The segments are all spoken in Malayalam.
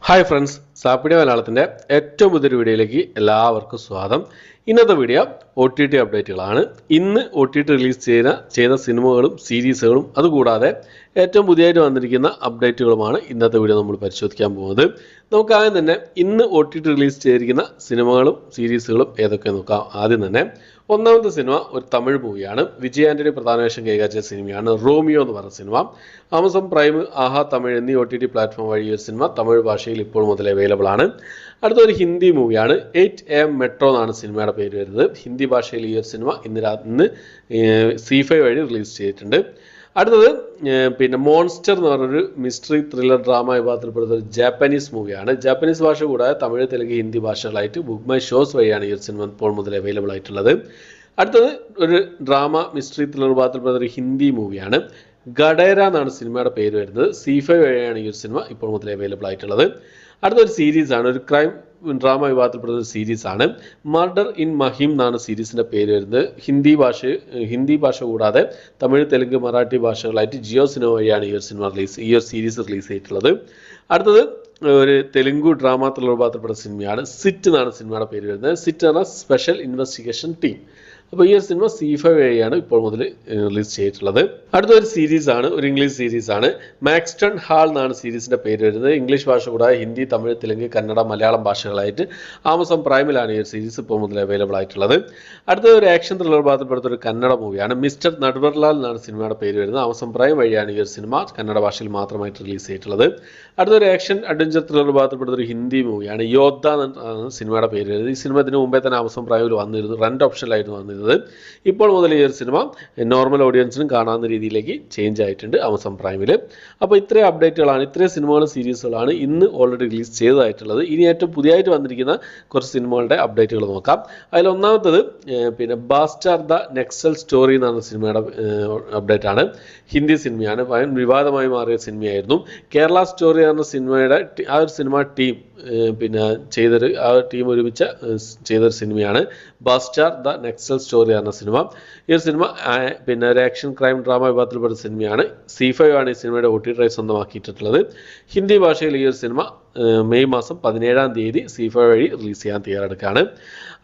ഹായ് ഫ്രണ്ട്സ്, സാപ്പിഡിയ മലയാളത്തിൻ്റെ ഏറ്റവും പുതിയൊരു വീഡിയോയിലേക്ക് എല്ലാവർക്കും സ്വാഗതം. ഇന്നത്തെ വീഡിയോ OTT അപ്ഡേറ്റുകളാണ്. ഇന്ന് OTT റിലീസ് ചെയ്ത സിനിമകളും സീരീസുകളും അതുകൂടാതെ ഏറ്റവും പുതിയതായിട്ട് വന്നിരിക്കുന്ന അപ്ഡേറ്റുകളുമാണ് ഇന്നത്തെ വീഡിയോ നമ്മൾ പരിശോധിക്കാൻ പോകുന്നത്. നമുക്കാദ്യം തന്നെ ഇന്ന് OTT റിലീസ് ചെയ്തിരിക്കുന്ന സിനിമകളും സീരീസുകളും ഏതൊക്കെ നോക്കാം. ആദ്യം തന്നെ ഒന്നാമത്തെ സിനിമ ഒരു തമിഴ് മൂവിയാണ്. വിജയ് ആന്റണി പ്രധാന വേഷം കൈകാര്യം ചെയ്ത സിനിമയാണ് റോമിയോ എന്ന് പറഞ്ഞ സിനിമ. ആമസോൺ പ്രൈം, ആഹാ തമിഴ് എന്നീ OTT പ്ലാറ്റ്ഫോം വഴി ഒരു സിനിമ തമിഴ് ഭാഷയിൽ ഇപ്പോൾ മുതൽ അവൈലബിൾ ആണ്. അടുത്തൊരു ഹിന്ദി മൂവിയാണ് 8 AM മെട്രോ എന്നാണ് സിനിമയുടെ പേര് വരുന്നത്. ഹിന്ദി ഭാഷയിൽ ഈ ഒരു സിനിമ ഇന്ന് C5 വഴി റിലീസ് ചെയ്തിട്ടുണ്ട്. അടുത്തത് പിന്നെ മോൺസ്റ്റർ എന്ന് പറഞ്ഞൊരു മിസ്റ്ററി ത്രില്ലർ ഡ്രാമ വിഭാഗത്തിൽപ്പെടുന്ന ഒരു ജാപ്പനീസ് മൂവിയാണ്. ജാപ്പനീസ് ഭാഷ കൂടാതെ തമിഴ്, തെലുങ്ക്, ഹിന്ദി ഭാഷകളായിട്ട് ബുക്ക് മൈ ഷോസ് വഴിയാണ് ഈ ഒരു സിനിമ ഇപ്പോൾ മുതൽ അവൈലബിൾ ആയിട്ടുള്ളത്. അടുത്തത് ഒരു ഡ്രാമ മിസ്റ്ററി ത്രില്ലർ വിഭാഗത്തിൽപ്പെടുന്ന ഒരു ഹിന്ദി മൂവിയാണ്. ഗഡേര എന്നാണ് സിനിമയുടെ പേര് വരുന്നത്. C5 വഴിയാണ് ഈ ഒരു സിനിമ ഇപ്പോൾ മുതൽ അവൈലബിൾ ആയിട്ടുള്ളത്. അടുത്തൊരു സീരീസാണ്, ഒരു ക്രൈം ഡ്രാമ വിഭാഗത്തിൽപ്പെടുന്ന ഒരു സീരീസാണ്. മർഡർ ഇൻ മഹിം എന്നാണ് സീരീസിൻ്റെ പേര് വരുന്നത്. ഹിന്ദി ഭാഷ കൂടാതെ തമിഴ്, തെലുങ്ക്, മറാഠി ഭാഷകളായിട്ട് ജിയോ സിനിമ വഴിയാണ് ഈ ഒരു സീരീസ് റിലീസ് ചെയ്തിട്ടുള്ളത്. അടുത്തത് ഒരു തെലുങ്ക് ഡ്രാമ ത്രില്ലർ വിഭാഗത്തിൽപ്പെടുന്ന സിനിമയാണ്. സിറ്റ് എന്നാണ് സിനിമയുടെ പേര് വരുന്നത്. സിറ്റ് എന്ന സ്പെഷ്യൽ ഇൻവെസ്റ്റിഗേഷൻ ടീം. അപ്പോൾ ഈ ഒരു സിനിമ C5 വഴിയാണ് ഇപ്പോൾ മുതൽ റിലീസ് ചെയ്തിട്ടുള്ളത്. അടുത്തൊരു സീരീസാണ്, ഒരു ഇംഗ്ലീഷ് സീരീസാണ്. മാക്സ്റ്റൺ ഹാൾ എന്നാണ് സീരീസിൻ്റെ പേര് വരുന്നത്. ഇംഗ്ലീഷ് ഭാഷ കൂടാതെ ഹിന്ദി, തമിഴ്, തെലുങ്ക്, കന്നഡ, മലയാളം ഭാഷകളായിട്ട് ആമസോൺ പ്രൈമിലാണ് ഈ ഒരു സീരീസ് ഇപ്പോൾ മുതൽ അവൈലബിൾ ആയിട്ടുള്ളത്. അടുത്തൊരു ഒരു ആക്ഷൻ ത്രില്ലർ വിഭാഗത്തിൽപ്പെടുത്ത ഒരു കന്നഡ മൂവിയാണ്. മിസ്റ്റർ നട്വർലാൽ എന്നാണ് സിനിമയുടെ പേര് വരുന്നത്. ആമസോൺ പ്രൈം വഴിയാണ് ഈ ഒരു സിനിമ കന്നഡ ഭാഷയിൽ മാത്രമായിട്ട് റിലീസ് ചെയ്തിട്ടുള്ളത്. അടുത്തൊരു ആക്ഷൻ അഡ്വഞ്ചർ ത്രില്ലർ വിഭാഗത്തിൽപ്പെടുന്ന ഒരു ഹിന്ദി മൂവിയാണ്. യോദ്ധ എന്നാണ് സിനിമയുടെ പേര് വരുന്നത്. ഈ സിനിമ ഇതിന് മുമ്പേ തന്നെ ആമസോൺ പ്രൈമിൽ വന്നിരുന്നു, റെന്റ് ഓപ്ഷനിലായിരുന്നു വന്നിരുന്നത്. ഇപ്പോൾ മുതൽ ഈ ഒരു സിനിമ നോർമൽ ഓഡിയൻസിനും കാണാവുന്ന രീതിയിലേക്ക് ചേഞ്ച് ആയിട്ടുണ്ട് ആമസോൺ പ്രൈമിൽ. അപ്പോൾ ഇത്രയും അപ്ഡേറ്റുകളാണ്, ഇത്രയും സിനിമകളും സീരീസുകളാണ് ഇന്ന് ഓൾറെഡി റിലീസ് ചെയ്തതായിട്ടുള്ളത്. ഇനി ഏറ്റവും പുതിയതായിട്ട് വന്നിരിക്കുന്ന കുറച്ച് സിനിമകളുടെ അപ്ഡേറ്റുകൾ നോക്കാം. അതിൽ ഒന്നാമത്തത് പിന്നെ ബാസ്റ്റാർ ദ നെക്സൽ സ്റ്റോറി എന്ന സിനിമയുടെ അപ്ഡേറ്റ് ആണ്. ഹിന്ദി സിനിമയാണ്, വിവാദമായി മാറിയ സിനിമയായിരുന്നു. കേരള സ്റ്റോറി എന്ന സിനിമയുടെ ആ ഒരു സിനിമ ടീം ഒരുമിച്ച് ചെയ്തൊരു സിനിമയാണ് ബാസ്റ്റാർ ദ നെക്സൽ സ്റ്റോറി എന്ന സിനിമ. ഈ ഒരു സിനിമ പിന്നെ ഒരു ആക്ഷൻ ക്രൈം ഡ്രാമ വിഭാഗത്തിൽപ്പെട്ട സിനിമയാണ്. C5 ആണ് ഈ സിനിമയുടെ OTT റൈറ്റ്സ് സ്വന്തമാക്കിയിട്ടുള്ളത്. ഹിന്ദി ഭാഷയിൽ ഈ ഒരു സിനിമ മെയ് മാസം 17-ാം തീയതി C5 വഴി റിലീസ് ചെയ്യാൻ തയ്യാറെടുക്കുകയാണ്.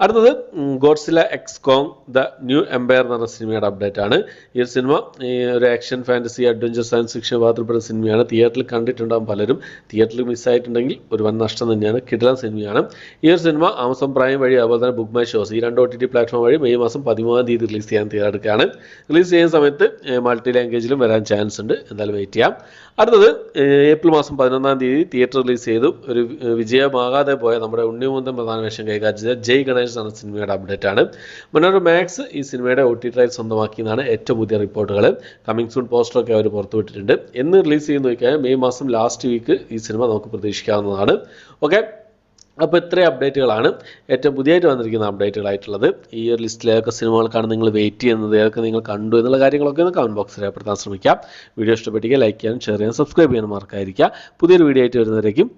അടുത്തത് Godzilla x Kong the new empire എന്ന് പറഞ്ഞ സിനിമയുടെ അപ്ഡേറ്റ് ആണ്. ഈ ഒരു സിനിമ ഒരു action, fantasy, adventure, science fiction വിഭാഗത്തിൽപ്പെടുന്ന സിനിമയാണ്. തിയേറ്ററിൽ കണ്ടിട്ടുണ്ടാകും പലരും. തിയേറ്ററിൽ മിസ്സായിട്ടുണ്ടെങ്കിൽ ഒരു വൻ നഷ്ടം തന്നെയാണ്. കിടിലൻ സിനിമയാണ്. ഈ ഒരു സിനിമ ആമസോൺ പ്രൈം വഴി അതുപോലെ തന്നെ ബുക്ക് മൈ ഷോസ് ഈ രണ്ട് OTT പ്ലാറ്റ്ഫോം വഴി മെയ് മാസം 13-ാം തീയതി റിലീസ് ചെയ്യാൻ തയ്യാറെടുക്കുകയാണ്. റിലീസ് ചെയ്യുന്ന സമയത്ത് മൾട്ടി ലാംഗ്വേജിലും വരാൻ ചാൻസ് ഉണ്ട്. എന്തായാലും വെയിറ്റ് ചെയ്യാം. അടുത്തത് ഏപ്രിൽ മാസം 11-ാം തീയതി തിയേറ്റർ റിലീസ് ചെയ്തു ഒരു വിജയമാകാതെ പോയ നമ്മുടെ ഉണ്ണിമുന്തൻ പ്രധാന വേഷം കൈകാര്യം ചെയ്ത ജയ് ഗണേഷ് എന്ന സിനിമയുടെ അപ്ഡേറ്റ് ആണ്. മനോരമ മാക്സ് ഈ സിനിമയുടെ OTT റൈറ്റ്സ് സ്വന്തമാക്കിയെന്നാണ് ഏറ്റവും പുതിയ റിപ്പോർട്ടുകൾ. കമ്മിങ് സൂൺ പോസ്റ്ററൊക്കെ അവർ പുറത്തുവിട്ടിട്ടുണ്ട്. എന്ന് റിലീസ് ചെയ്യുന്ന നോക്കിയാൽ മെയ് മാസം ലാസ്റ്റ് വീക്ക് ഈ സിനിമ നമുക്ക് പ്രതീക്ഷിക്കാവുന്നതാണ്. ഓക്കെ, അപ്പോൾ ഇത്രയും അപ്ഡേറ്റുകളാണ് ഏറ്റവും പുതിയതായിട്ട് വന്നിരിക്കുന്ന അപ്ഡേറ്റുകളായിട്ടുള്ളത്. ഈ ഒരു ലിസ്റ്റിൽ ഏതൊക്കെ സിനിമകൾക്കാണ് നിങ്ങൾ വെയിറ്റ് ചെയ്യുന്നത്, ഏതൊക്കെ നിങ്ങൾ കണ്ടു എന്നുള്ള കാര്യങ്ങളൊക്കെ ഒന്ന് കമൻറ്റ് ബോക്സിൽ രേഖപ്പെടുത്താൻ ശ്രമിക്കാം. വീഡിയോ ഇഷ്ടപ്പെട്ടെങ്കിൽ ലൈക്ക് ചെയ്യാനും ഷെയർ ചെയ്യാനും സബ്സ്ക്രൈബ് ചെയ്യാനും മറക്കാതിരിക്കുക. പുതിയൊരു വീഡിയോ ആയിട്ട് വരുന്നവരേക്കും